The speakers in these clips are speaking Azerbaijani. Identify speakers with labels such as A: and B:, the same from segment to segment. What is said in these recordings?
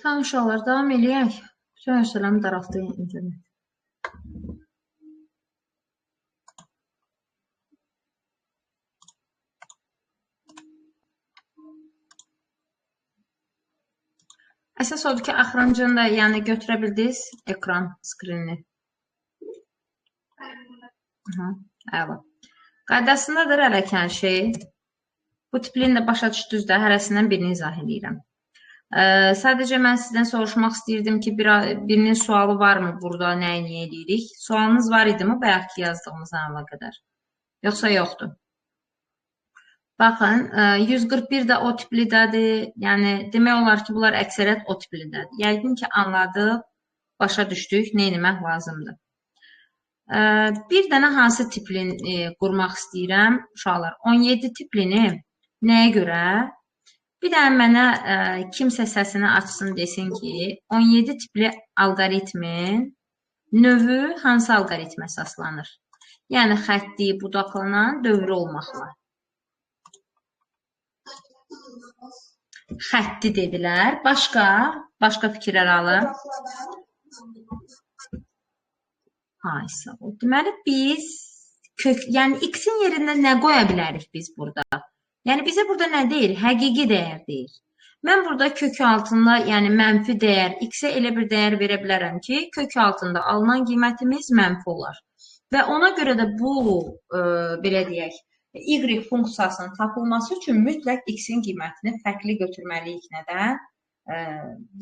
A: Tamam uşaqlar, davam eləyək. Bütün hövsələmi daraltdı internet. Əsas odur ki, axırıncını da yəni götürə bildiniz ekran skrinini. Əla. Qaydasındadır ələkən şey. Bu tiplini də başa düşdünüz də, hərəsindən birini izah edirəm. Sadəcə mən sizdən soruşmaq istəyirdim ki, birinin sualı varmı burada, nəyi niyə edirik? Sualınız var idi mi bayaqki yazdığımızla əlaqədar? Yoxsa yoxdur? Baxın, 141 də o tiplidədir. Yəni, demək olar ki, bunlar əksəriyyət o tiplidədir. Yəqin ki, anladıq, başa düşdük, nə etmək lazımdır. Bir dənə hansı tiplini qurmaq istəyirəm, uşaqlar? 17 tiplini nəyə görə? Bir də mənə kimsə səsini açsın desin ki, 17 tipli alqoritmin növü hansı alqoritmə əsaslanır? Yəni, xətti, budaqlanan, dövrü olmaqla. Xətti dedilər. Başqa fikirlər alın. Ay, sağ ol. Deməli, biz yəni x-in yerində nə qoya bilərik biz burada? Yəni, bizə burada nə deyir? Həqiqi dəyər deyir. Mən burada kök altında, yəni mənfi dəyər, x-ə elə bir dəyər verə bilərəm ki, kök altında alınan qiymətimiz mənfi olar. Və ona görə də bu, belə deyək, y funksiyasının tapılması üçün mütləq x-in qiymətini fərqli götürməliyik. Nədən?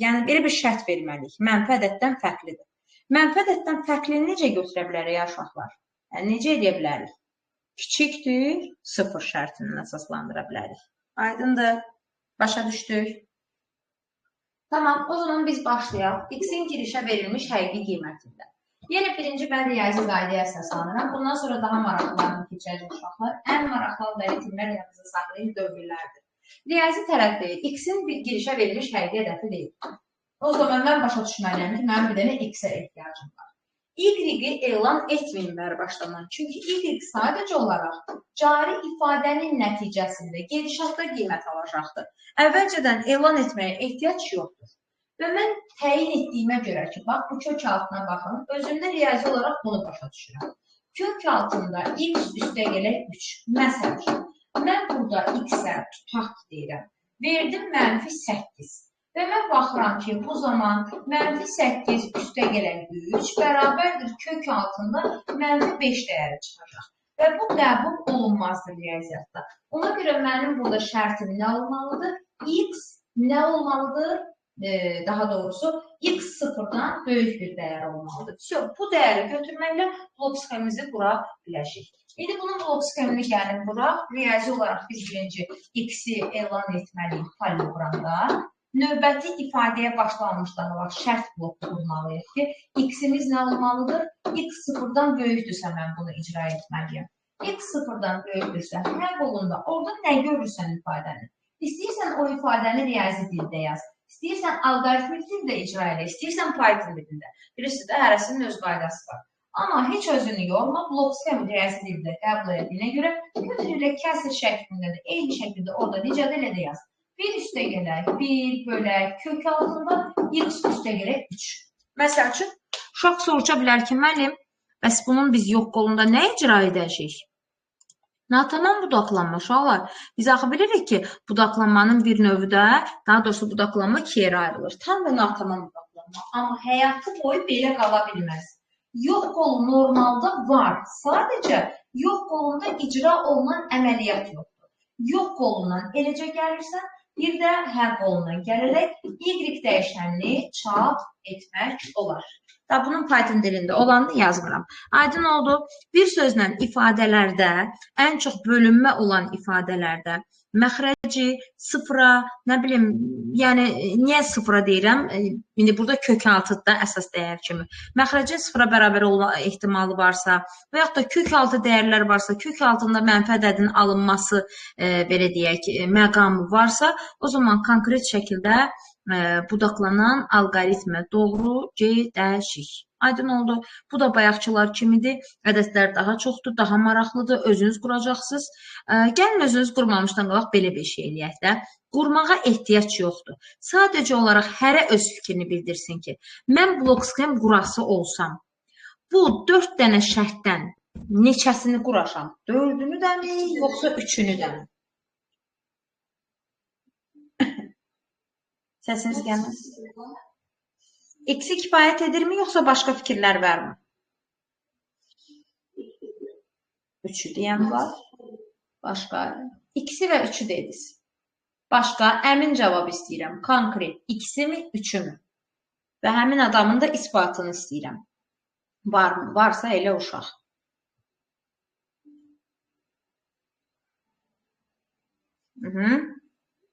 A: Yəni, belə bir şərt verməliyik. Mənfi ədəddən fərqlidir. Mənfi ədəddən fərqlini necə götürə bilərik, uşaqlar? Yəni, necə edə bilərik? Kiçikdir, 0 şərtini əsaslandıra bilərik. Aydındır, başa düşdük. Tamam, o zaman biz başlayaq. X-in girişə verilmiş həqiqi qiymətində. Yenə birinci mən riyazi qaydaya əsaslanıram. Bundan sonra daha maraqlarını keçəcək uşaqlar. Ən maraqlı alqoritmlər yanınızda saxlayın dövrlərdir. Riyazi tərəfdir. X-in girişə verilmiş həqiqi ədədi deyil. O zaman mən başa düşməliyəm ki, mənim bir dənə X-ə ehtiyacım var. Y-i elan etməyinlər başlaman. Çünki Y sadəcə olaraq cari ifadənin nəticəsində gedişatda qiymət alacaqdır. Əvvəlcədən elan etməyə ehtiyac yoxdur. Və mən təyin etdiyimə görə ki, bax, bu kök altına baxın, özümdə riyazi olaraq bunu başa düşürəm. Kök altında x üstə gələk 3. Məsələn, mən burada x-ə tutaq deyirəm. Verdim mənfi 8. Və mən baxıram ki, bu zaman mənfi 8 üstə gələn 3 bərabərdir kök altında mənfi 5 dəyəri çıxacaq. Və bu qəbul olunmazdır riyaziyyatda. Ona görə mənim burada şərtim nə olmalıdır? X nə olmalıdır? Daha doğrusu, x sıfırdan böyük bir dəyər olmalıdır. Bu dəyəri götürməklə blok sxemimizi qura biləcək. İndi bunun blok sxemini gəlin quraq. Riyazi olaraq biz birinci x-i elan etməliyik polinoqramda. Növbəti ifadəyə başlanmışdan olaraq şərt bloku qurmalıyıq ki, x-imiz nə olmalıdır? X sıfırdan böyükdürsə mən bunu icra etməliyim. X sıfırdan böyükdürsə hər qolunda orada nə görürsən ifadəni? İstəyirsən o ifadəni riyazi dildə yaz. İstəyirsən alqoritmik dildə icra elə, istəyirsən Python dilində. Bilirsiniz də, hərəsinin öz qaydası var. Amma heç özünü yorma, blok sxemi riyazi dildə qəbul edildiyinə görə götür elə kəsr şəklində də eyni şəkildə orada necədə elə də yaz. 1 üstə gələk, 1 bölək, kök altında x üstə gələk 3. Məsəl üçün, uşaq soruşa bilər ki, müəllim, bəs bunun biz yox qolunda nə icra edəcəyik? Natamam budaqlanma, uşaqlar. Biz axı bilirik ki, budaqlanmanın bir növü də, daha doğrusu budaqlanma 2 yerə ayrılır. Tam və natamam budaqlanma. Amma həyatı boyu belə qala bilməz. Yox qolu normalda var. Sadəcə yox qolunda icra olunan əməliyyat yoxdur. Yox qolundan eləcə gəlirsən, bir də hər qolundan gələrək y dəyişənini çap etmək olar. Da bunun Python dilində olanını yazmıram. Aydın oldu. Bir sözlə ifadələrdə, ən çox bölünmə olan ifadələrdə məxrəci sıfıra, nə bilim, yəni niyə sıfıra deyirəm? İndi burada kök altıda əsas dəyər kimi. Məxrəcin sıfıra bərabər olma ehtimalı varsa və yaxud da kök altı dəyərlər varsa, kök altında mənfi ədədin alınması, belə deyək, məqamı varsa, o zaman konkret şəkildə budaqlanan alqoritmə doğru gedəcək. Aydın oldu. Bu da bayaqçılar kimidir. Ədədlər daha çoxdur, daha maraqlıdır. Özünüz quracaqsınız. Gəlin özünüz qurmamışdan qabaq belə bir şey eləyək də. Qurmağa ehtiyac yoxdur. Sadəcə olaraq hərə öz fikrini bildirsin ki, mən blok sxem qurası olsam, bu 4 dənə şərtdən neçəsini quraşam? 4-ünü də mi, yoxsa 3-ünü də mi? Səsiniz gəlməz. X-i kifayət edirmi, yoxsa başqa fikirlər varmı? 3-ü deyən var. Başqa. X-i və 3-ü dediniz. Başqa, əmin cavab istəyirəm. Konkret, X-i mi, 3-ü mü? Və həmin adamın da isbatını istəyirəm. Varmı? Varsa elə uşaq.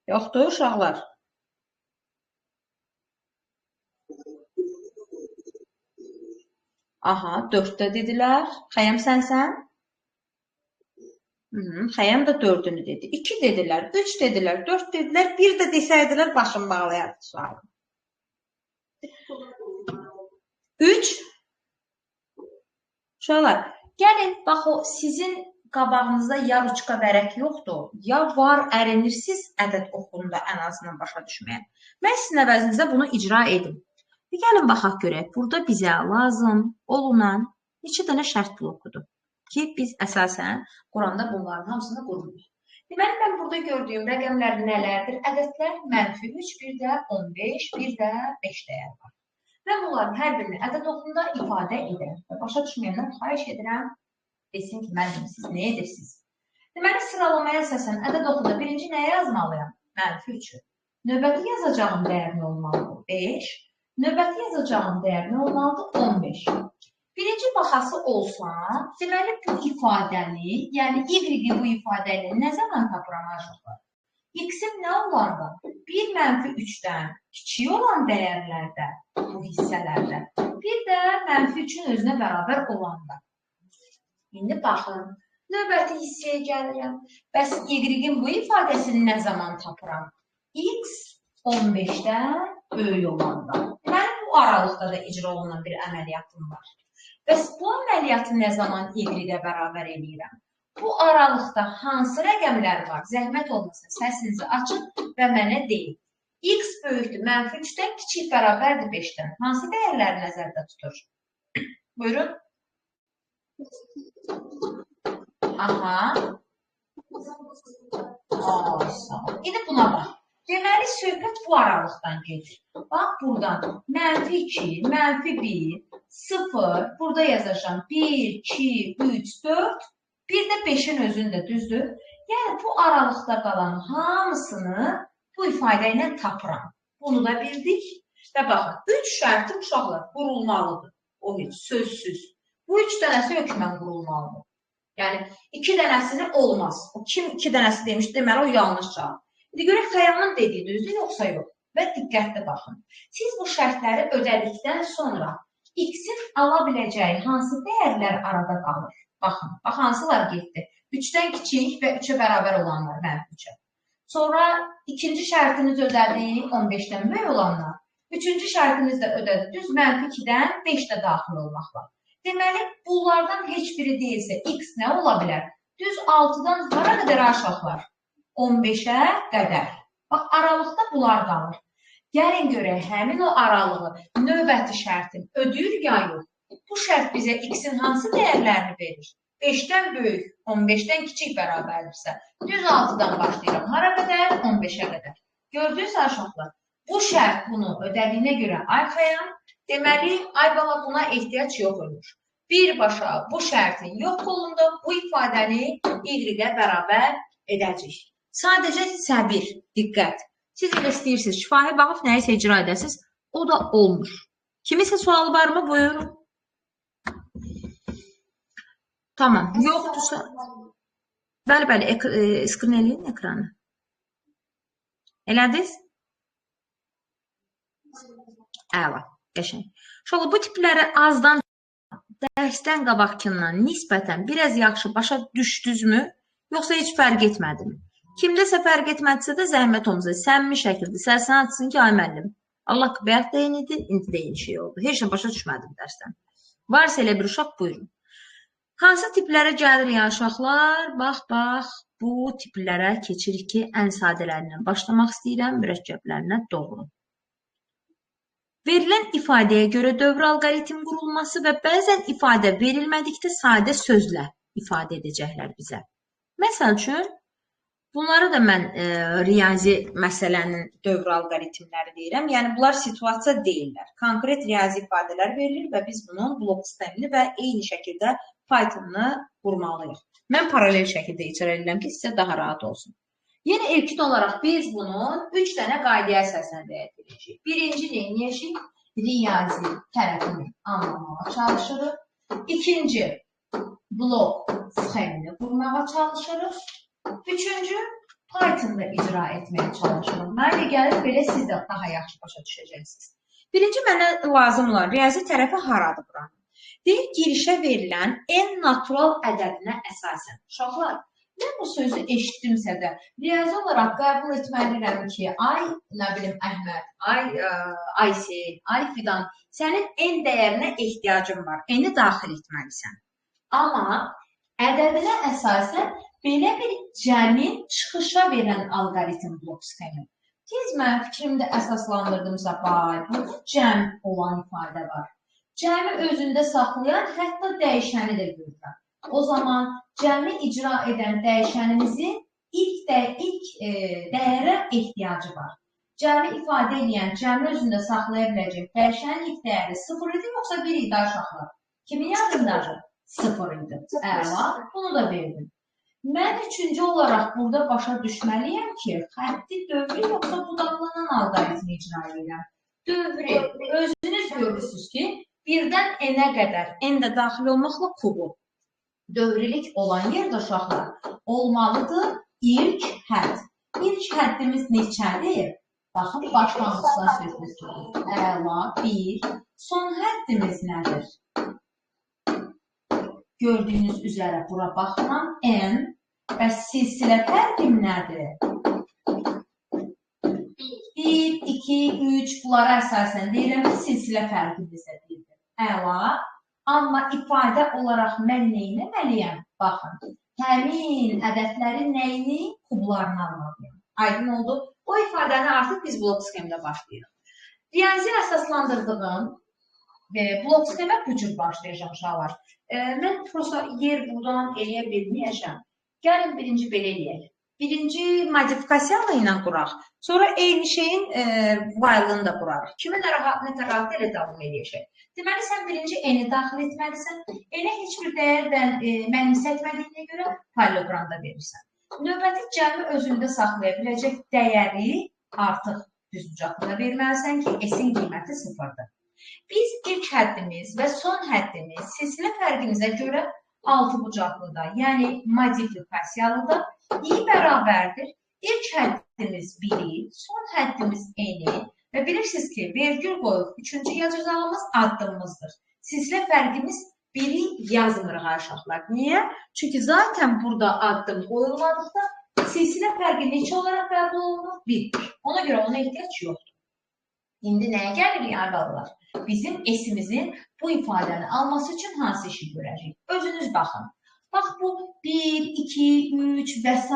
A: Yoxdur uşaqlar. Aha, 4-də dedilər. Xəyəm sənsən? Xəyəm də 4-ünü dedi. 2 dedilər, 3 dedilər, 4 dedilər, 1 də desəydilər başım bağlayardı sualı. 3. Uşaqlar, gəlin, bax o sizin qabağınızda ya ruçka vərək yoxdur, ya var ərinirsiz ədəd oxununda ən azından başa düşməyə. Mən sizin əvəzinizdə bunu icra edim. Gəlin baxaq görək, burada bizə lazım olunan neçə dənə şərt blokudur ki, biz əsasən Quranda bunların hamısını qururuq. Deməli, mən burada gördüyüm rəqəmlər nələrdir? Ədədlər mənfi 3, bir də 15, bir də 5 dəyər var. Mən bunların hər birini ədəd oxununda ifadə edirəm. Başa düşməyənlər xahiş edirəm, desin ki, mənim siz nə edirsiniz? Deməli, sıralamaya əsasən ədəd oxununda birinci nəyə yazmalıyam? Mənfi 3-ü. Növbəti yazacağım dəyər nə olmalıdır? 5. Növbəti yazacağım dəyər nə olmalıdır? 15. Birinci baxası olsa, deməli bu ifadəni, yəni y-i bu ifadəni nə zaman tapıram? X-im nə olardı? 1 mənfi 3-dən kiçik olan dəyərlərdə, bu hissələrdə, bir də mənfi 3-ün özünə bərabər olanda. İndi baxın, növbəti hissəyə gəlirəm. Bəs y-in bu ifadəsini nə zaman tapıram? X 15-dən böyük olanda. Deməli, bu aralıqda da icra olunan bir əməliyyatım var. Bəs bu əməliyyatı nə zaman y-ə bərabər edirəm? Bu aralıqda hansı rəqəmlər var? Zəhmət olmasın, səsinizi açın və mənə deyin. X böyükdür, mənfi 3-dən kiçik bərabərdir 5-dən. Hansı dəyərləri nəzərdə tutur? Buyurun. Aha. Sağ ol. İndi buna bax. Deməli, söhbət bu aralıqdan gedir. Bax, buradan mənfi 2, mənfi 1, 0, burada yazacağım 1, 2, 3, 4, bir də 5-in özündə, düzdür? Yəni, bu aralıqda qalan hamısını bu ifadə ilə tapıram. Bunu da bildik. Və baxın, 3 şərti uşaqlar qurulmalıdır. O heç sözsüz. Bu 3 dənəsi hökmən qurulmalıdır. Yəni, 2 dənəsini olmaz. O kim 2 dənəsi demişdi, deməli, o yanlış cavab. İndi görək, xəyalın dediyi düzdür, yoxsa yox. Və diqqətli baxın. Siz bu şərtləri ödədikdən sonra X-in ala biləcəyi hansı dəyərlər arada qalır? Baxın, bax, hansılar getdi? 3-dən kiçik və 3-ə bərabər olanlar, mənfi 3-ə. Sonra ikinci şərtiniz ödədi 15-dən böyük olanlar. Üçüncü şərtiniz də ödədi düz mənfi 2-dən 5-də daxil olmaq var. Deməli, bunlardan heç biri deyilsə, X nə ola bilər? Düz 6-dan hara qədər aşağılar? 15-ə qədər. Bax, aralıqda bunlar qalır. Gəlin görək, həmin o aralığı növbəti şərtin ödür ya yox. Bu şərt bizə X-in hansı dəyərlərini verir? 5-dən böyük, 15-dən kiçik bərabərdirsə, düz 6-dan başlayıram. Hara qədər? 15-ə qədər. Gördünüz aşağılar. Bu şərt bunu ödədiyinə görə arxayam. Deməli, ay bala buna ehtiyac yox olur. Birbaşa bu şərtin yox olunda bu ifadəni y-ə bərabər edəcək. Sadəcə səbir, diqqət. Siz elə istəyirsiniz, şifahi baxıb nəyisə icra edəsiniz, o da olmur. Kimisə sualı varmı? Buyurun. Tamam. Yoxdursa. Bəli, skrin eləyin ekranı. Elədiniz? Əla, qəşəng. Şoğlu, bu tipləri azdan dərsdən qabaqkindən nisbətən biraz yaxşı başa düşdünüzmü? Yoxsa heç fərq etmədimi? Kimdəsə fərq etmədisə də zəhmət olmasa, səmimi şəkildə səsini açsın ki, ay müəllim, Allah bayaq da eyni idi, indi də eyni şey oldu. Heç nə başa düşmədim dərsdən. Varsa elə bir uşaq, buyurun. Hansı tiplərə gəlir ya uşaqlar? Bax, bu tiplərə keçirik ki, ən sadələrindən başlamaq istəyirəm, mürəkkəblərinə doğru. Verilən ifadəyə görə dövr alqoritm qurulması və bəzən ifadə verilmədikdə sadə sözlə ifadə edəcəklər bizə. Məsəl üçün, bunları da mən riyazi məsələnin dövr alqoritmləri deyirəm. Yəni, bunlar situasiya deyirlər. Konkret riyazi ifadələr verilir və biz bunun blok sistemini və eyni şəkildə Python-ını qurmalıyıq. Mən paralel şəkildə icra edirəm ki, sizə daha rahat olsun. Yenə ilkin olaraq biz bunun 3 dənə qaydaya əsasən riayət edəcəyik. Birinci neyəcəyik? Riyazi tərəfini anlamağa çalışırıq. İkinci, blok sxemini qurmağa çalışırıq. Üçüncü, Python-da icra etməyə çalışırıq. Mənə gəlir, belə siz də daha yaxşı başa düşəcəksiniz. Birinci, mənə lazım olan riyazi tərəfi haradır buranın? Deyir, girişə verilən en natural ədədinə əsasən. Uşaqlar, mən bu sözü eşitdimsə də, riyazi olaraq qəbul etməliyəm ki, ay, nə bilim, Əhməd, ay, Aysel, ay, Fidan, sənin en dəyərinə ehtiyacın var, eni daxil etməlisən. Amma ədədinə əsasən belə bir cəmin çıxışa verən alqoritm blok sxemi. Tez mən fikrimdə əsaslandırdımsa, burada cəm olan ifadə var. Cəmi özündə saxlayan, hətta dəyişəni də görürəm. O zaman cəmi icra edən dəyişənimizin ilk dəyərə ehtiyacı var. Cəmi ifadə edən, cəmi özündə saxlaya biləcək dəyişənin ilk dəyəri 0 idi, yoxsa 1 idi aşağılar? Kimin yadındadır? 0 idi. Əla, bunu da verdim. Mən üçüncü olaraq burada başa düşməliyəm ki, xətti dövrü yoxsa budaqlanan alqoritmi icra edirəm. Dövrü, özünüz görürsünüz ki, birdən n-ə qədər, n də daxil olmaqla kubu. Dövrilik olan yerdə uşaqlar olmalıdır ilk hədd. İlk həddimiz neçədir? Baxın, başlanğıcdan sözünüz gedir. Əla, 1. Son həddimiz nədir? Gördüyünüz üzərə bura baxıram, n. Və silsilə fərqim nədir? 1, 2, 3 bunlara əsasən deyirəm ki, silsilə fərqimizə deyildir. Əla. Amma ifadə olaraq mən neynəməliyəm? Baxın, həmin ədədlərin nəyini? Kublarını almalıyım. Aydın oldu. O ifadəni artıq biz blok sxemdə başlayırıq. Riyazi əsaslandırdığım blok sxemə bu cür başlayacağım uşaqlar. Mən prosta yer buradan eləyə bilməyəcəm. Gəlin birinci belə eləyək. Birinci modifikasiyalı ilə quraq. Sonra eyni şeyin while-ını da qurarıq. Kimə nə rahat elə davam edəcək. Deməli, sən birinci n-i daxil etməlisən. N-ə heç bir dəyərdən mənimsətmədiyinə görə paralleloqramda verirsən. Növbəti cəmi özündə saxlaya biləcək dəyəri artıq düzbucaqlıda verməlisən ki, s-in qiyməti 0-dır. Biz ilk həddimiz və son həddimiz silsilə fərqimizə görə 6 bucaqlıda, yəni modifikasiyalıda i bərabərdir. İlk həddimiz 1-i, son həddimiz n-i və bilirsiniz ki, vergül qoyuq, üçüncü yazacağımız addımımızdır. Silsilə fərqimiz 1-i yazmırıq aşağılar. Niyə? Çünki zaten burada addım qoyulmadıqda silsilə fərqi neçə olaraq qəbul olunur? 1-dir. Ona görə ona ehtiyac yoxdur. İndi nəyə gəlir ya qalılar? Bizim s-imizin bu ifadəni alması üçün hansı işi görəcək? Özünüz baxın. Bax, bu 1, 2, 3 və s.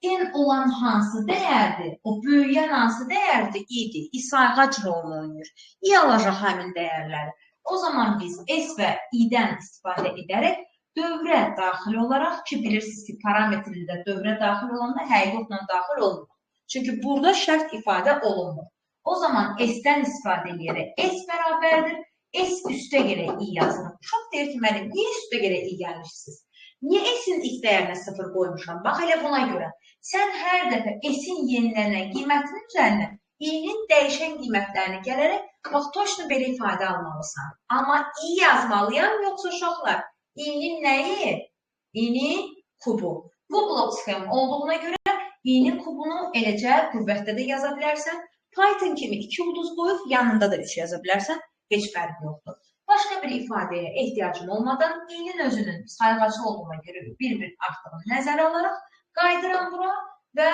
A: n olan hansı dəyərdir? O böyüyən hansı dəyərdir? i-dir. i sayğac rolunu oynayır. i alacaq həmin dəyərləri. O zaman biz s və i-dən istifadə edərək dövrə daxil olaraq ki, bilirsiniz ki, parametrində dövrə daxil olanda həqiqətlə daxil olunur. Çünki burada şərt ifadə olunmur. O zaman s-dən istifadə edərək s bərabərdir. S üstə gərək i yazılır. Uşaq deyir ki, mənim, niyə üstə gərək i gəlmişsiniz? Niyə s-in ilk dəyərinə 0 qoymuşam? Bax, elə buna görə. Sən hər dəfə s-in yenilənən qiymətinin üzərinə i-nin dəyişən qiymətlərini gələrək Bax, точно belə ifadə almalısan. Amma i yazmalıyam, yoxsa uşaqlar? İ'nin nəyi? İ'nin kubu. Bu blok sxem olduğuna görə i'nin kubunu eləcə qüvvətdə də yaza bilərsən. Python kimi 2 ulduz qoyub yanında da 3 yaza bilərsən. Heç fərqi yoxdur. Başqa bir ifadəyə ehtiyacım olmadan i'nin özünün sayğacı olduğuna görə bir-bir artdığını nəzərə alaraq qaydıram bura və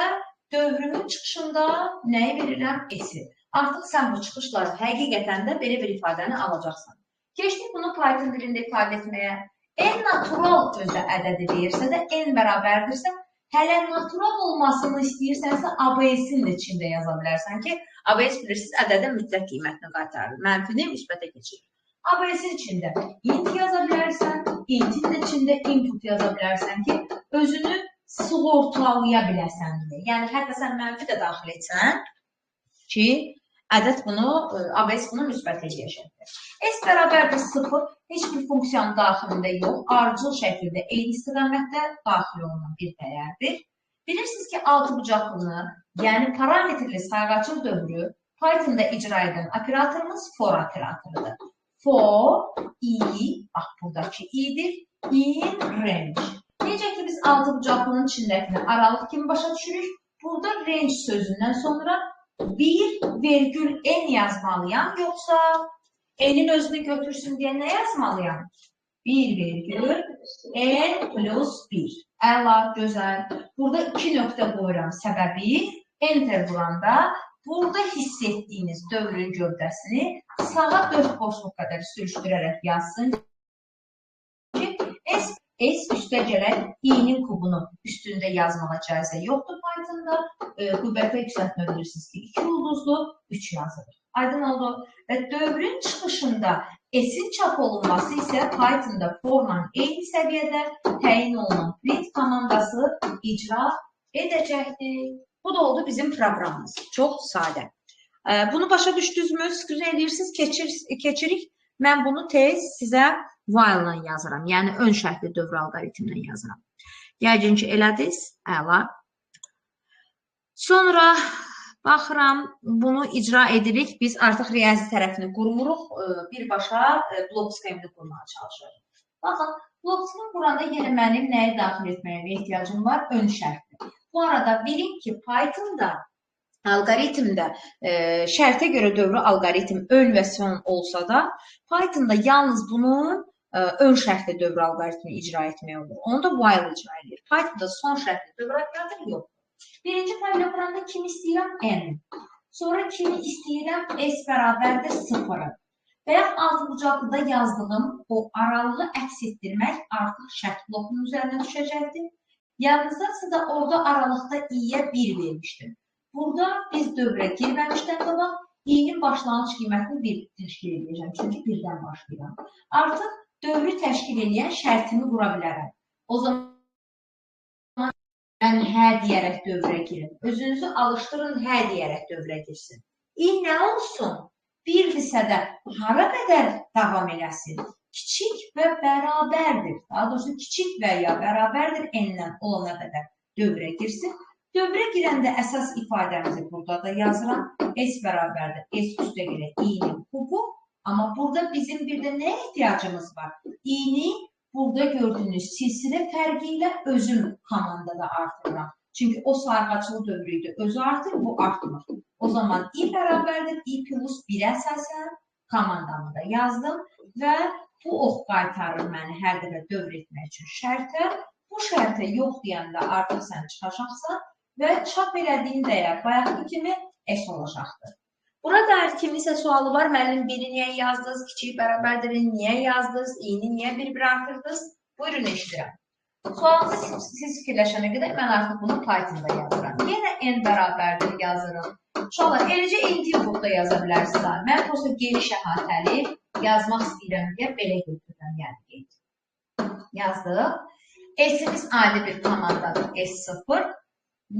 A: dövrümün çıxışında nəyi verirəm? S-i. Artıq sən bu çıxışları həqiqətən də belə bir ifadəni alacaqsan. Keçdik bunu Python dilində ifadə etməyə. En natural özə ədədi deyirsə də, en bərabərdirsə, hələ natural olmasını istəyirsənsə, ABS-in də içində yaza bilərsən ki, ABS bilirsiniz, ədədin mütləq qiymətini qaytarır. Mənfini müsbətə keçirir. ABS-in içində int yaza bilərsən, intin də içində input yaza bilərsən ki, özünü sığortalaya biləsən. Yəni, hətta sən mənfi də daxil etsən ki, ədəd bunu, ABS bunu müsbət eləyəcəkdir. S bərabərdir 0, heç bir funksiyanın daxilində yox, ardıcıl şəkildə eyni istiqamətdə daxil olunan bir dəyərdir. Bilirsiniz ki, altı bucaqlını, yəni parametrli sayğacıl dövrü Python'da icra edən operatorumuz for operatorudur. For, bax buradakı i'dir, in range. Necə ki, biz altı bucaqlının içindəkini aralıq kimi başa düşürük, burada range sözündən sonra 1,n yazmalıyam, yoxsa n'in özünü götürsün deyə nə yazmalıyam? 1,n plus 1. Əla, gözəl. Burada 2 nöqtə qoyuram. Səbəbi, enter vuranda burada hiss etdiyiniz dövrün gövdəsini sağa 4 boşluq qədər sürüşdürərək yazsın ki, S üstə gələk i'nin kubunu üstündə yazmağa cəizə yoxdur Python'da. Qüvvətə yüksəltmə bilirsiniz ki, 2 ulduzlu 3 yazılır. Aydın oldu. Və dövrün çıxışında s'in çap olunması isə Python'da forla eyni səviyyədə təyin olunan print komandası icra edəcəkdir. Bu da oldu bizim proqramımız. Çox sadə. Bunu başa düşdünüzmü? Skrin edirsiniz, keçirik. Mən bunu tez sizə while-la yazıram. Yəni, ön şərtli dövr alqoritmlə yazıram. Yəqin ki, elədiniz. Əla. Sonra baxıram, bunu icra edirik. Biz artıq riyazi tərəfini qurmuruq. Birbaşa blok sxemini qurmağa çalışırıq. Baxın, blok sxem quranda yenə mənim nəyi daxil etməyə ehtiyacım var? Ön şərtli. Bu arada bilin ki, Python'da alqoritmdə şərtə görə dövrü alqoritm ön və son olsa da, Python'da yalnız bunun ön şərtli dövr alqoritmini icra etmək olur. Onu da while icra edir. Python'da son şərtli dövr alqoritmi yoxdur. Birinci tablo quranda kimi istəyirəm? N. Sonra kimi istəyirəm? S bərabərdir 0. Və yaxud altı bucaqlıda yazdığım o aralığı əks etdirmək artıq şərt blokunun üzərinə düşəcəkdir. Yalnızdasa da orada aralıqda i'yə 1 vermişdim. Burada biz dövrə girməmişdən qabaq i'nin başlanğıc qiymətini 1 təşkil edəcəm. Çünki 1-dən başlayıram. Artıq dövrü təşkil edən şərtimi qura bilərəm. O zaman mən hə deyərək dövrə girin. Özünüzü alışdırın, hə deyərək dövrə girsin. İ nə olsun? Birdirsə də hara qədər davam eləsin? Kiçik və bərabərdir. Daha doğrusu kiçik və ya bərabərdir n-dən olana qədər dövrə girsin. Dövrə girəndə əsas ifadəmizi burada da yazıram. S bərabərdir. S üstə gələ i'nin kubu. Amma burada bizim bir də nəyə ehtiyacımız var? i'ni burada gördüyünüz silsilə fərqi ilə özüm komandada artırıram. Çünki o sayğacıl dövrüydü. Özü artır, bu artmır. O zaman i bərabərdir. i plus 1-ə əsasən komandamı da yazdım və bu ox qaytarır məni hər dəfə dövr etmək üçün şərtə. Bu şərtə yox deyəndə artıq sən çıxacaqsan və çap elədiyin dəyər bayaqki kimi S olacaqdır. Burada kiminsə sualı var. Müəllim 1-i niyə yazdınız? Kiçik bərabərdir. Niyə yazdınız? İ'ni niyə bir-bir artırdınız? Buyurun, eşidirəm. Sualınızı siz fikirləşənə qədər mən artıq bunu Python'da yazıram. Yenə n bərabərdir yazırım. Uşaqlar, eləcə input-da yaza bilərsiniz. Mən prosta geniş əhatəli yazmaq istəyirəm deyə belə götürürəm. Yəni, yazdım. S'imiz adi bir komandadır. S0.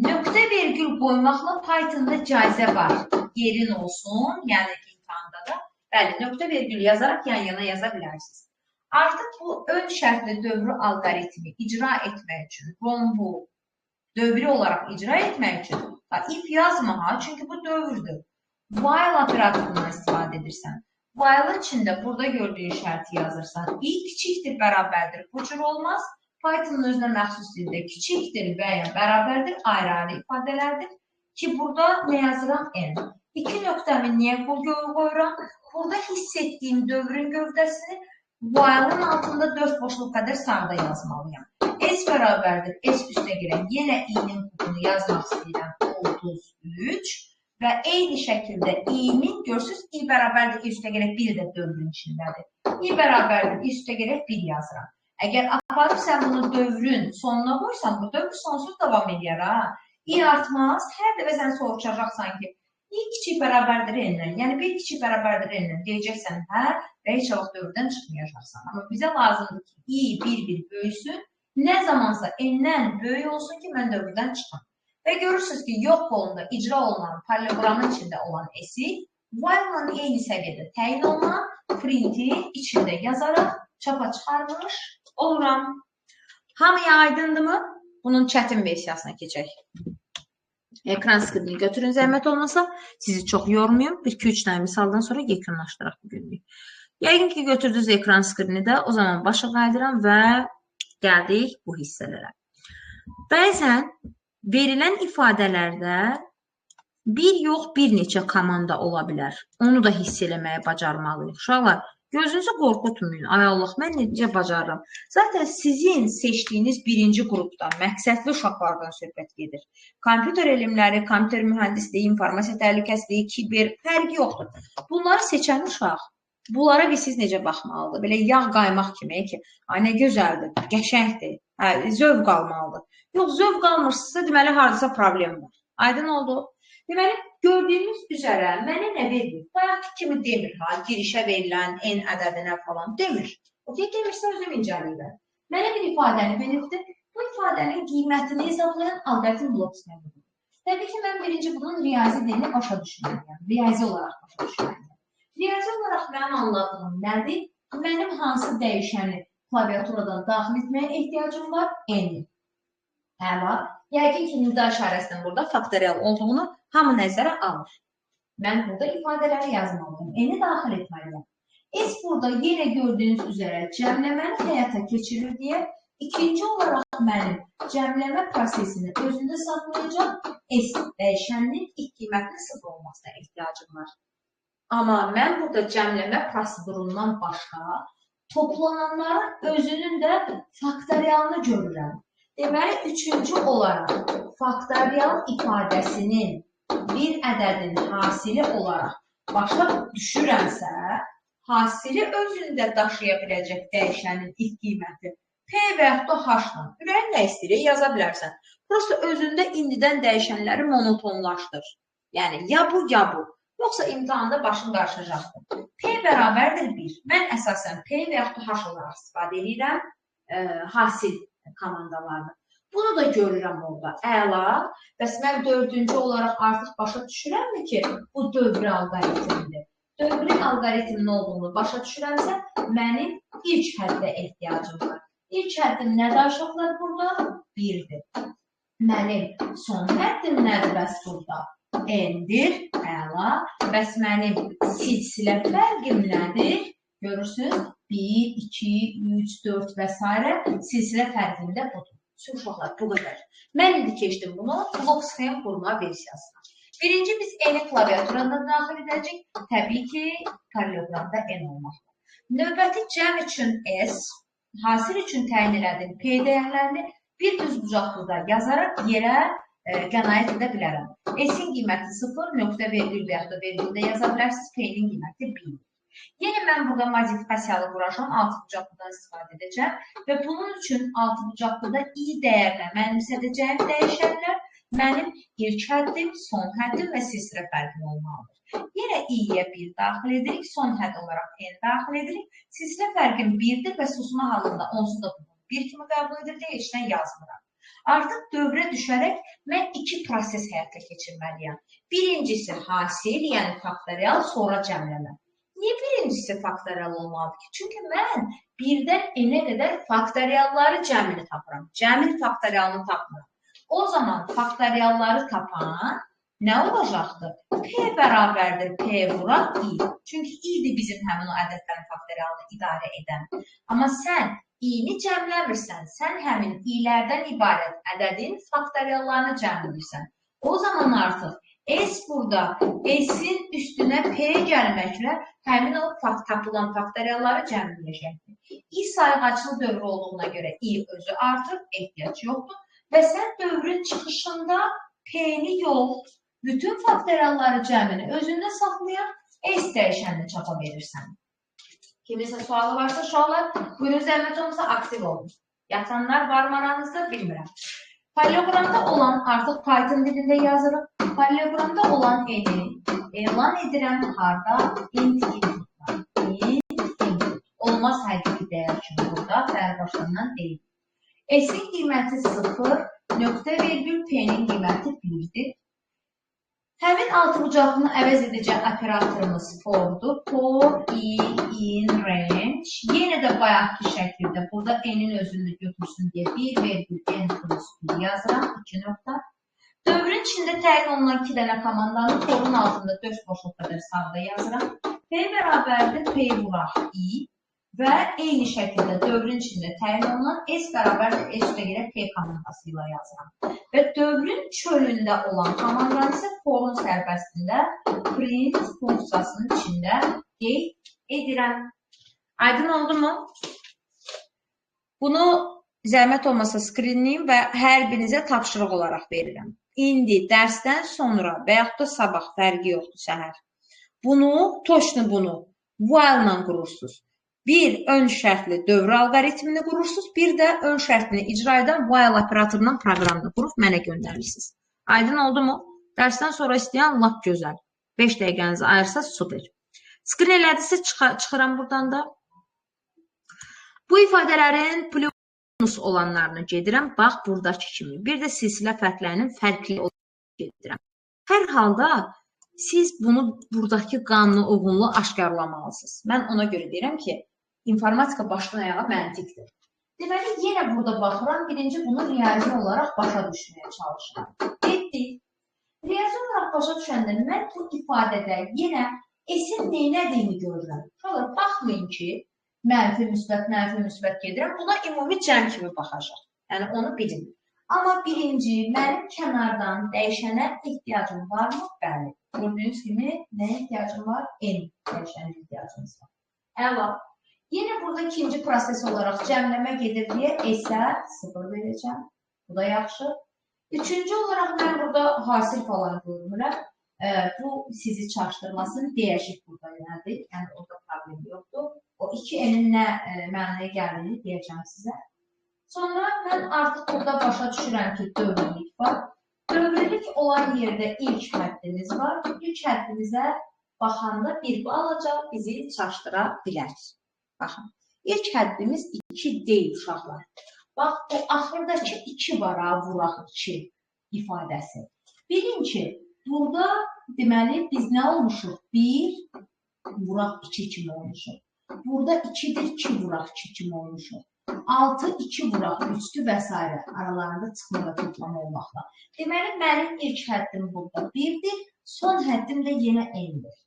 A: Nöqtə vergül qoymaqla Python'da caizə var. Yerin olsun, yəni imtahanda da. Bəli, nöqtə vergül yazaraq yan-yana yaza bilərsiniz. Artıq bu ön şərtli dövrü alqoritmi icra etmək üçün, rombu dövrü olaraq icra etmək üçün if yazma, çünki bu dövrdür. while operatorundan istifadə edirsən. While içində burada gördüyün şərti yazırsan. I kiçikdir, bərabərdir. Bu cür olmaz. Python'un özünə məxsus dildə kiçikdir və ya bərabərdir, ayrı-ayrı ifadələrdir. Ki, burada nə yazıram? N. 2 nöqtəmi niyə qoyuram? Burada hiss etdiyim dövrün gövdəsini while'ın altında 4 boşluq qədər sağda yazmalıyam. S bərabərdir. S üstə girən yenə i-nin kodunu yazmaq istəyirəm. 33 və eyni şəkildə i-nin görsünüz, i bərabərdir. I üstə girək 1 də dövrün içindədir. I bərabərdir. I üstə girək 1 yazıram. Əgər aparıb sən bunu dövrün sonuna qoysan, bu dövr sonsuz davam edir. I artmaz. Hər dəfə sən soruşacaqsan ki, i kiçik bərabərdir n-dən. Yəni 1 kiçik bərabərdir n-dən. Deyəcəksən hə və heç vaxt dövrdən çıxmayacaqsan. Amma bizə lazımdır ki, i bir böyüsün. Nə zamansa n-dən böyük olsun ki, mən dövrdən çıxam. Və görürsünüz ki, yox qolunda icra olunan paralelogramın içində olan s-i while-la eyni səviyyədə təyin olunan print-i içində yazaraq çapa çıxarmış oluram. Hamıya aydındırmı? Bunun çətin versiyasına keçək. Ekran skrinini götürün zəhmət olmasa. Sizi çox yormayım. 1-2-3 dənə misaldan sonra yekunlaşdıraq bu günlük. Yəqin ki, götürdünüz ekran skrinini də. O zaman başa qaydıram və gəldik bu hissələrə. Bəzən verilən ifadələrdə bir yox, bir neçə komanda ola bilər. Onu da hiss eləməyə bacarmalıyıq. Uşaqlar, gözünüzü qorxutmayın. Ay Allah, mən necə bacarıram? Zaten sizin seçdiyiniz birinci qrupdan, məqsədli uşaqlardan söhbət gedir. Kompüter elmləri, kompüter mühəndisliyi, informasiya təhlükəsizliyi, kiber, fərqi yoxdur. Bunları seçən uşaq, bunlara siz necə baxmalıdır? Belə yağ qaymaq kimi ki, ay nə gözəldir, qəşəngdir, zövq almalıdır. Yox, zövq almırsınızsa, deməli, haradasa problem var. Aydın oldu. Deməli, gördüyünüz üzərə mənə nə verir? Bayaqki kimi demir, girişə verilən n ədədinə falan demir. O demirsə özüm incəliyəm. Mənə bir ifadəni verirdi. Bu ifadənin qiymətini hesablayan alqoritm blok sistemidir. Təbii ki, mən birinci bunun riyazi dilini başa düşməliyəm. Riyazi olaraq başa düşməliyəm. Riyazi olaraq mənim anladığım nədir? Mənim hansı dəyişəni klaviaturadan daxil etməyə ehtiyacım var? N. Əla. Yəqin ki, nida işarəsinin burada faktorial olduğunu hamı nəzərə alır. Mən burada ifadələri yazmalıyım. N-i daxil etməliyəm. S burada yenə gördüyünüz üzərə cəmləməni həyata keçirir deyə ikinci olaraq mənim cəmləmə prosesini özündə saxlayacaq S dəyişəninin ilk qiymətinin 0 olmasına ehtiyacım var. Amma mən burada cəmləmə prosedurundan başqa toplananların özünün də faktorialını görürəm. Deməli, üçüncü olaraq faktorial ifadəsinin bir ədədin hasili olaraq başa düşürəmsə, hasili özündə daşıya biləcək dəyişənin ilk qiyməti P və yaxud da H-dan. Ürəyin nə istəyir, yaza bilərsən. Prosta özündə indidən dəyişənləri monotonlaşdır. Yəni, ya bu, ya bu. Yoxsa imtihanda başın qarşılayacaqdır. P bərabərdir 1. Mən əsasən P və yaxud da H olaraq istifadə edirəm hasil komandalarını. Bunu da görürəm orada. Əla. Bəs mən dördüncü olaraq artıq başa düşürəmmi ki, bu dövrü alqoritmdir. Dövrün alqoritmin olduğunu başa düşürəmsə, mənim ilk həddə ehtiyacım var. İlk həddim nədir uşaqlar burada? 1-dir. Mənim son həddim nədir bəs burada? N-dir. Əla. Bəs mənim silsilə fərqim nədir? Görürsünüz? 1, 2, 3, 4 və s. silsilə fərqini də budur. Uşaqlar, bu qədər. Mən indi keçdim bunu blok sxem qurma versiyasına. Birinci biz n-i klaviaturada daxil edəcək. Təbii ki, paralelogramda n olmaqdır. Növbəti cəm üçün S, hasil üçün təyin elədim P dəyərlərini bir düz bucaqlıqda yazaraq yerə qənaət edə bilərəm. S-in qiyməti 0, nöqtə vergül və yaxud da vergüldə yaza bilərsiniz, P-nin qiyməti 1. Yenə mən burada modifikasiyalı quracam, altı bucaqlıdan istifadə edəcəm və bunun üçün altı bucaqlıda i dəyərinə mənimsədəcəyim dəyişənlər mənim ilk həddim, son həddim və silsilə fərqim olmalıdır. Yenə i-yə 1 daxil edirik, son hədd olaraq n daxil edirik. Silsilə fərqim 1-dir və susma halında onsuz da bunu 1 kimi qəbul edir deyə işdən yazmıram. Artıq dövrə düşərək mən iki proses həyata keçirməliyəm. Birincisi hasil, yəni faktorial, sonra cəmləmə. Niyə birincisi faktorial olmalıdır ki? Çünki mən birdən n-ə qədər faktorialları cəmini tapıram. Cəmin faktorialını tapmıram. O zaman faktorialları tapan nə olacaqdır? P bərabərdir P vuraq I. Çünki I-dir bizim həmin o ədədlərin faktorialını idarə edən. Amma sən I-ni cəmləmirsən, sən həmin I-lərdən ibarət ədədin faktoriallarını cəmləyirsən. O zaman artıq S burada S-in üstünə P gəlməklə həmin o tapılan faktorialları cəmləyəcəkdir. I sayğaclı dövr olduğuna görə I özü artıq ehtiyac yoxdur və sən dövrün çıxışında P-ni yox, bütün faktorialları cəmini özündə saxlayan S dəyişənini çapa verirsən. Kiminsə sualı varsa uşaqlar, buyurun zəhmət olmasa aktiv olun. Yatanlar var mı aranızda bilmirəm. Paralelogramda olan, artıq Python dilində yazırıq. Paralelogramda olan N-i elan edirəm harda? Int olmaz həqiqi dəyər kimi burada fəal başlanan deyil. S-in qiyməti 0, nöqtə virgül P-nin qiyməti 1-dir. Həmin altıbucaqlını əvəz edici operatorumuz fordur. For, in, range. Yenə də bayaqki şəkildə burada n-in özünü götürsün deyə 1 vergül n plus 1 yazıram. 2 nöqtə. Dövrün içində təyin olunan 2 dənə komandanı forun altında 4 boşluq qədər sağda yazıram. P bərabərdir P vuraq I və eyni şəkildə dövrün içində təyin olunan S bərabərdir S üstə görə P komandası ilə yazıram. Və dövrün çölündə olan komandanı isə forun sərbəstində print funksiyasının içində qeyd edirəm. Aydın oldu mu? Bunu zəhmət olmasa skrinləyim və hər birinizə tapşırıq olaraq verirəm. İndi dərsdən sonra və yaxud da sabah fərqi yoxdur səhər. Toşnu bunu while ilə qurursunuz. Bir ön şərtli dövr alqoritmini qurursunuz, bir də ön şərtini icra edən while operatorundan proqramını qurub mənə göndərirsiniz. Aydın oldu mu? Dərsdən sonra istəyən lap gözəl. 5 dəqiqənizi ayırsa super. Skrin elədirsə çıxıram buradan da. Bu ifadələrin plus olanlarını gedirəm. Bax, buradakı kimi. Bir də silsilə fərqlərinin fərqli olanlarını gedirəm. Hər halda siz bunu buradakı qanunu uyğunluğu aşkarlamalısınız. Mən ona görə deyirəm ki, informatika başdan ayağa məntiqdir. Deməli, yenə burada baxıram. Birinci bunu riyazi olaraq başa düşməyə çalışıram. Etdik. Riyazi olaraq başa düşəndə mən bu ifadədə yenə S-in neynədiyini görürəm. Şöyle baxmayın ki, mənfi, müsbət gedirəm. Buna ümumi cəm kimi baxacaq. Yəni, onu bilin. Amma birinci, mənim kənardan dəyişənə ehtiyacım var mı? Bəli. Gördüyünüz kimi, nə ehtiyacım var? N dəyişənə ehtiyacımız var. Əla. Yenə burada ikinci proses olaraq cəmləmə gedir deyə S-ə 0 verəcəm. Bu da yaxşı. Üçüncü olaraq mən burada hasil falan görmürəm. Bu sizi çaşdırmasın. Dəyişik burada nədir? Yəni, orada problem yoxdur. O 2N-in nə mənəyə gəldiyini deyəcəm sizə. Sonra mən artıq burada başa düşürəm ki, dövrlük var. Dövrlük olan yerdə ilk həddimiz var. İlk həddimizə baxanda bir alacaq, bizi çaşdıra bilər. Baxın, ilk həddimiz 2 deyil uşaqlar. Bax, o axırdakı 2 var, vuraq 2 ifadəsi. Birinci, burada deməli biz nə olmuşuq? 1 vuraq 2 kimi olmuşuq. Burada 2-dir, 2 vuraq 2 kimi olmuşuq. 6, 2 vuraq 3-dür və s. aralarında çıxmada toplama olmaqla. Deməli, mənim ilk həddim burada 1-dir, son həddim də yenə n-dir.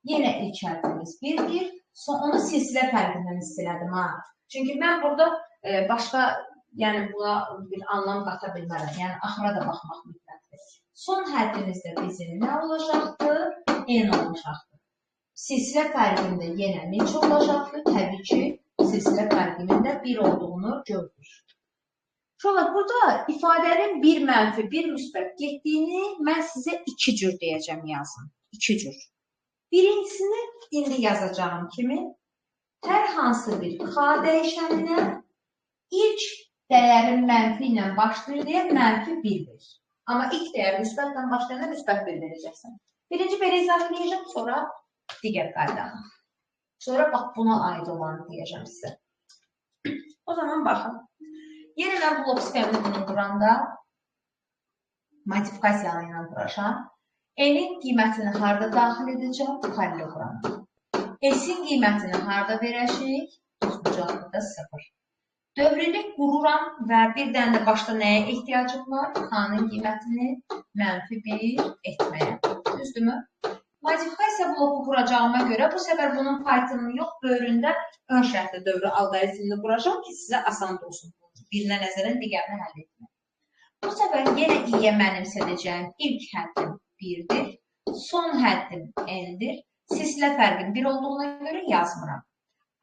A: Yenə ilk həddimiz 1-dir, onu silsilə fərqindən istələdim. Çünki mən burada başqa, yəni buna bir anlam qata bilmərəm. Yəni, axıra da baxmaq mütləqdir. Son həddimizdə bizim nə olacaqdır? N olacaqdır. Silsilə fərqində yenə neçə olacaqdır? Təbii ki, silsilə fərqində 1 olduğunu gördük. Şöyle, burada ifadənin bir mənfi, bir müsbət getdiyini mən sizə 2 cür deyəcəm yazın. 2 cür. Birincisini indi yazacağım kimi hər hansı bir K dəyişəninə ilk dəyərin mənfi ilə başlayır deyə mənfi 1 verir. Amma ilk dəyər müsbətlə başlayanda müsbət 1 verəcəksən. Birinci belə izah edəcəm, sonra digər qaydanı. Sonra bax buna aid olanı deyəcəm sizə. O zaman baxın. Yenə mən blok sistemini bunu quranda modifikasiyalı ilə quracam. N-in qiymətini harada daxil edəcəm? Paralelograma. S-in qiymətini harada verəcək? Bucaqlıqda 0. Dövrünü qururam və bir dənə də başda nəyə ehtiyacım var? K-nın qiymətini -1 etməyə. Düzdürmü? Modifikasiya bloku quracağıma görə bu səfər bunun Python'un yox, böyründə ön şərtli dövrü alqoritmini quracağım ki, sizə asan olsun. Birinə nəzərən digərini həll etmək. Bu səfər yenə i-yə mənimsədəcəyim ilk həddim 1-dir, son həddim n-dir. Sizlə fərqin 1 olduğuna görə yazmıram.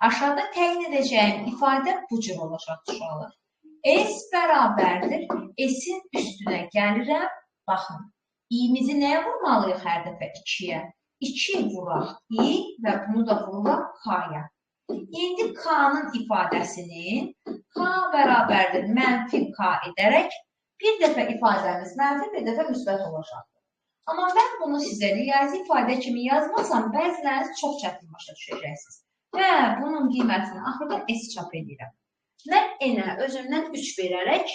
A: Aşağıda təyin edəcəyim ifadə bu cür olacaq uşaqlar. S bərabərdir, S-in üstünə gəlirəm. Baxın, i-mizi nəyə vurmalıyıq hər dəfə? 2-yə. 2 vuraq i və bunu da vuraq k-ya. İndi k-nın ifadəsini k bərabərdir -k edərək bir dəfə ifadəmiz mənfi, bir dəfə müsbət olacaqdır. Amma mən bunu sizə riyazi ifadə kimi yazmasam, bəziləriniz çox çətin başa düşəcəksiniz. Və bunun qiymətini axırda S çap edirəm. Mən n-ə özümdən 3 verərək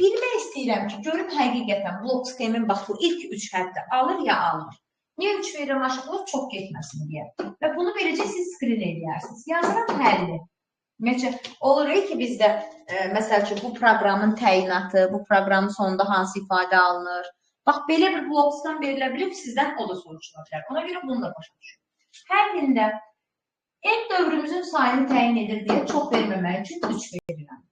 A: bilmək istəyirəm ki, görüm həqiqətən blok skemin bax bu ilk 3 həddə alır ya almır. Niyə 3 verirəm aşağıda? Çox getməsin deyə. Və bunu beləcə siz screen edərsiniz. Yazıram həlli. Olur ki, bizdə məsəl üçün bu proqramın təyinatı, bu proqramın sonunda hansı ifadə alınır. Bax, belə bir bloksdan verilə bilib, sizdən o da soruşula bilər. Ona görə bunu da başa düşün. Həllində n dövrümüzün sayını təyin edir deyə çox verməmək üçün 3 verirəm.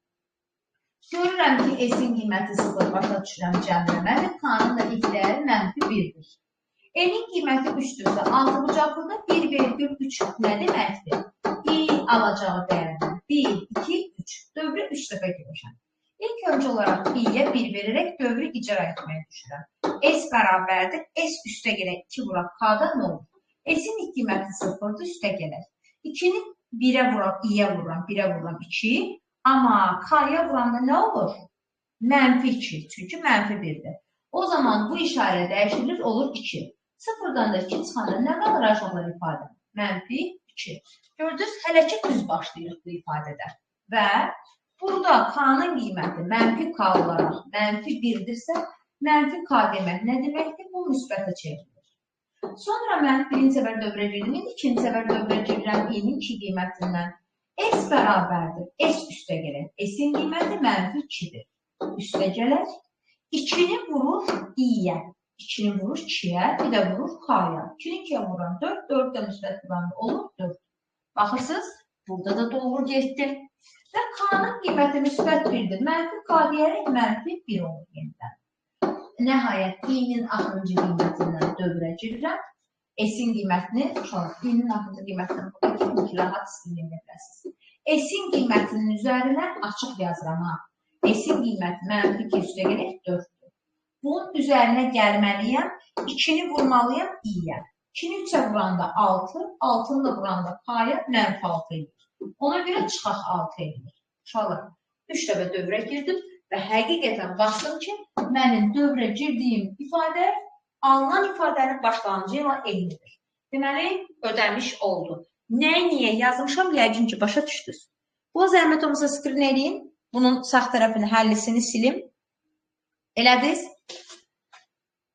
A: Görürəm ki, s-in qiyməti 0 başa düşürəm cəmləmə və k-nın da ilk dəyəri -1-dir. N-in qiyməti 3-dürsə, 6 bucaqlıda 1,3 nə deməkdir? i alacağı dəyərdən 1, 2, 3. Dövrü 3 dəfə görüşəm. İlk öncə olaraq i-yə 1 verərək dövrü icra etməyə düşürəm. S bərabərdir. S üstə gələk 2 vuraq k-da nə olur? S-in ilk qiyməti 0-dır, üstə gələk. 2-ni 1-ə vuram, i-yə vuram, 1-ə vuram 2. Amma k-ya vuranda nə olur? -2, çünki -1-dir. O zaman bu işarə dəyişilir, olur 2. 0-dan da 2 çıxanda nə qalır aşağılar ifadə? -2. Gördünüz, hələ ki düz başlayırıq bu ifadədə. Və burada k-nın qiyməti -k olaraq -1-dirsə, -k demək nə deməkdir? Bu müsbətə çevrilir. Sonra mən birinci səfər dövrə girdim, ikinci səfər dövrə girirəm i-nin 2 qiymətindən. S bərabərdir. S üstə gələk. S-in qiyməti -2-dir. Üstə gələk. 2-ni vurur i-yə. 2-ni vurur 2-yə, bir də vurur k-ya. 2-ni 2-yə vuran 4, 4 də müsbət vuranda olur 4. Baxırsınız, burada da doğru getdim. Və k-nın qiyməti müsbət 1-dir. -k deyərək -1 olur yenidən. Nəhayət, i-nin axırıncı qiymətindən dövrə girirəm. S-in qiymətini, i-nin axırıncı qiymətindən buradakı ki, rahat istəyini edəsiniz. S-in qiymətinin üzərinə açıq yazıram. S-in qiyməti -2 üstə gələk 4. Bunun üzərinə gəlməliyəm, 2-ni vurmalıyam i-yə. 2-ni 3-ə vuranda 6, 6-nı da vuranda k-ya -6 edir. Ona görə çıxaq 6 edir. Uşaqlar, 3 dəfə dövrə girdim və həqiqətən baxdım ki, mənim dövrə girdiyim ifadə alınan ifadənin başlanğıcı ilə eynidir. Deməli, ödəmiş oldu. Nəyi niyə yazmışam, yəqin ki, başa düşdünüz. Bu zəhmət olmasa screen edin, bunun sağ tərəfini, həllisini silim. Elədiniz?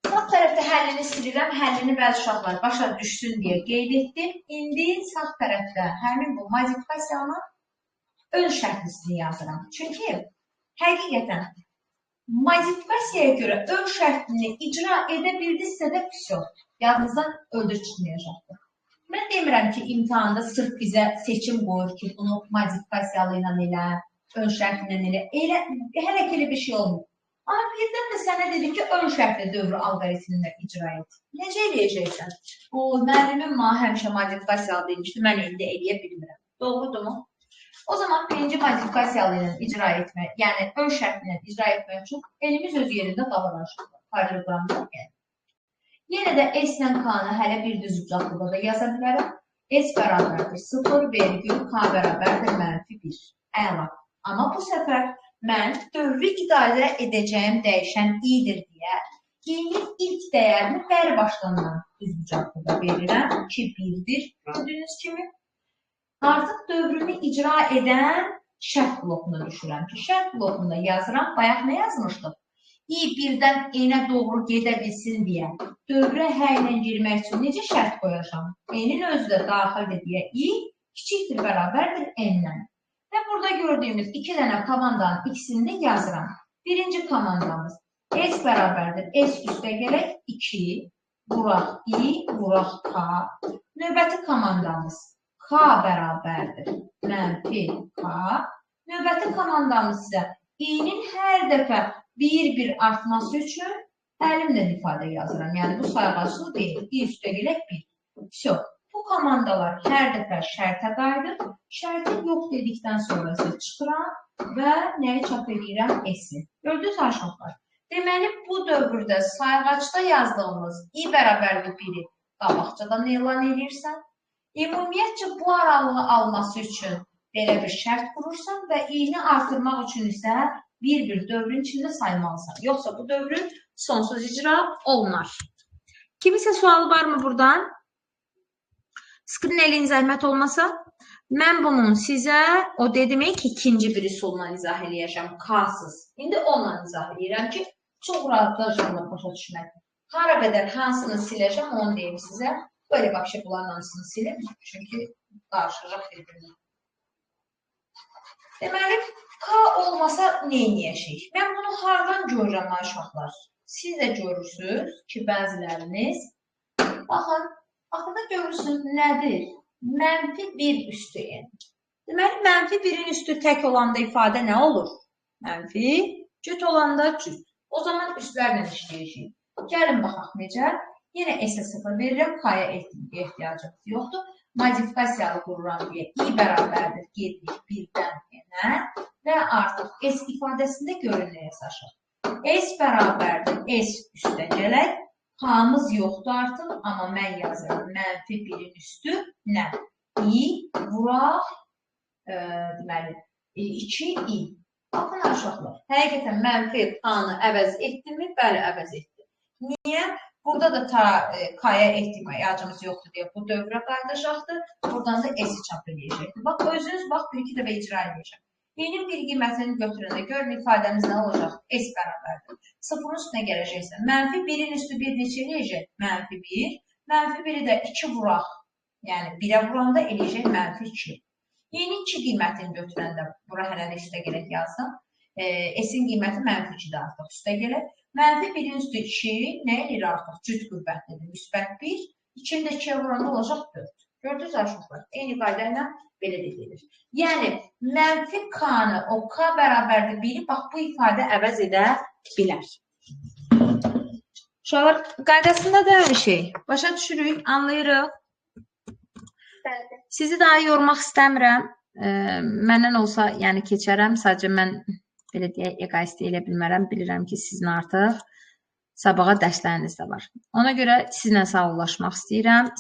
A: Sağ tərəfdə həllini silirəm, həllini bəzi uşaqlar başa düşsün deyə qeyd etdim. İndi sağ tərəfdə həmin bu modifikasiyanın ön şərtlisini yazıram. Çünki həqiqətən modifikasiyaya görə ön şərtini icra edə bildinizsə də pis yox. Yadınızdan öldür çıxmayacaqdır. Mən demirəm ki, imtahanda sırf bizə seçim qoyur ki, bunu modifikasiyalı ilə elə, ön şərtlə elə, hələ ki elə bir şey olmur. Amma birdən də sənə dedim ki, ön şərtlə dövrü alqoritmində icra et. Necə eləyəcəksən? O, müəllimim həmişə modifikasiyalı demişdi, mən indi eləyə bilmirəm. Doğrudur mu? O zaman birinci modifikasiyalı ilə icra etmək, yəni ön şərtlə icra etmək üçün elimiz öz yerində qalır aşağıda. Paralelogramda gəlir. Yenə də S ilə K-nı hələ bir düz uzaqlıqda da yaza bilərəm. S bərabərdir 0, vergül, K bərabərdir -1. Əla. Amma bu səfər mən dövrü idarə edəcəyim dəyişən i-dir deyə i-nin ilk dəyərini bəri başlandan düz bucaqlıqda verirəm ki, 1-dir. Gördüyünüz kimi. Artıq dövrümü icra edən şərt blokuna düşürəm ki, şərt blokunda yazıram. Bayaq nə yazmışdıq? i birdən n-ə doğru gedə bilsin deyə dövrə hə ilə girmək üçün necə şərt qoyacam? N-in özü də daxildir deyə i kiçikdir bərabərdir n-dən. Və burada gördüyümüz iki dənə komandanın ikisini də yazıram. Birinci komandamız S bərabərdir. S üstə gələk 2, vuraq I, vuraq K. Növbəti komandamız K bərabərdir. Mənfi K. Növbəti komandamız isə I-nin hər dəfə bir artması üçün əlimlə ifadə yazıram. Yəni, bu sayğaclıq deyil. I üstə gələk 1. Всё. Bu komandalar hər dəfə şərtə qayıdır. Şərti yox dedikdən sonra isə çıxıram və nəyi çap edirəm? S-i. Gördünüz aşağılar. Deməli, bu dövrdə sayğacda yazdığımız I bərabərli 1-i qabaqcadan elan edirsən. Ümumiyyətcə, bu aralığı alması üçün belə bir şərt qurursan və I-ni artırmaq üçün isə bir dövrün içində saymalısan. Yoxsa bu dövrün sonsuz icra olunar. Kimisə sualı varmı buradan? Sıxın eləyin zəhmət olmasa. Mən bunun sizə, o dedim ki, ikinci bir üsulla izah eləyəcəm, K-sız. İndi onunla izah eləyirəm ki, çox rahatlıqla başa düşmək. Hara qədər hansını siləcəm, onu deyim sizə. Böyle bak şey bunların hansını silim. Çünki qarşıcaq bir-birini. Deməli, K olmasa neyniyəcək? Mən bunu hardan görürəm uşaqlar? Siz də görürsünüz ki, bəziləriniz, baxın, axırda görürsünüz nədir? Mənfi 1 üstü n. Deməli, mənfi 1-in üstü tək olanda ifadə nə olur? Mənfi, cüt olanda cüt. O zaman üstlərlə işləyəcəyik. Gəlin baxaq necə? Yenə S-ə 0 verirəm, K-ya ehtiyacımız yoxdur. Modifikasiyalı qururam deyə I bərabərdir, gedirik 1-dən n-ə və artıq S ifadəsində görün nəyə saşır. S bərabərdir, S üstə gələk. K-mız yoxdur artıq, amma mən yazıram. Mənfi 1-in üstü nə? I vuraq, deməli, 2I. Baxın aşağılar. Həqiqətən mənfi K-nı əvəz etdi mi? Bəli, əvəz etdi. Niyə? Burada da K-ya ehtiyacımız yoxdur deyə bu dövrə qayıdacaqdır. Buradan da S-i çap edəcəkdir. Bax, özünüz bax, bir-iki dəfə icra edəcəm. Y'nin bir qiymətini götürəndə görün ifadəmiz nə olacaq? S bərabərdir. Sıfırın üstünə gələcəksə, mənfi 1-in üstü 1 neçə eləyəcək? Mənfi 1. Mənfi 1-i də 2 vuraq. Yəni, 1-ə vuranda eləyəcək mənfi 2. Y'nin 2 qiymətini götürəndə, bura hələ də üstə gələk yazsam, S-in qiyməti mənfi 2-də artıq üstə gələk. Mənfi 1-in üstü 2, nə eləyir artıq? Cüt qüvvətlidir, müsbət 1. 2-ni də 2-yə vuranda olacaq 4. Gördünüz aşağılar. Eyni qayda ilə belə də gedir. Yəni, mənfi K-nı, o K bərabərdir 1-i, bax, bu ifadə əvəz edə bilər. Uşaqlar, qaydasında da bir şey. Başa düşürük, anlayırıq. Sizi daha yormaq istəmirəm. Məndən olsa, yəni keçərəm. Sadəcə mən belə deyə eqaist elə bilmərəm. Bilirəm ki, sizin artıq sabaha dərsləriniz də var. Ona görə sizlə sağollaşmaq istəyirəm.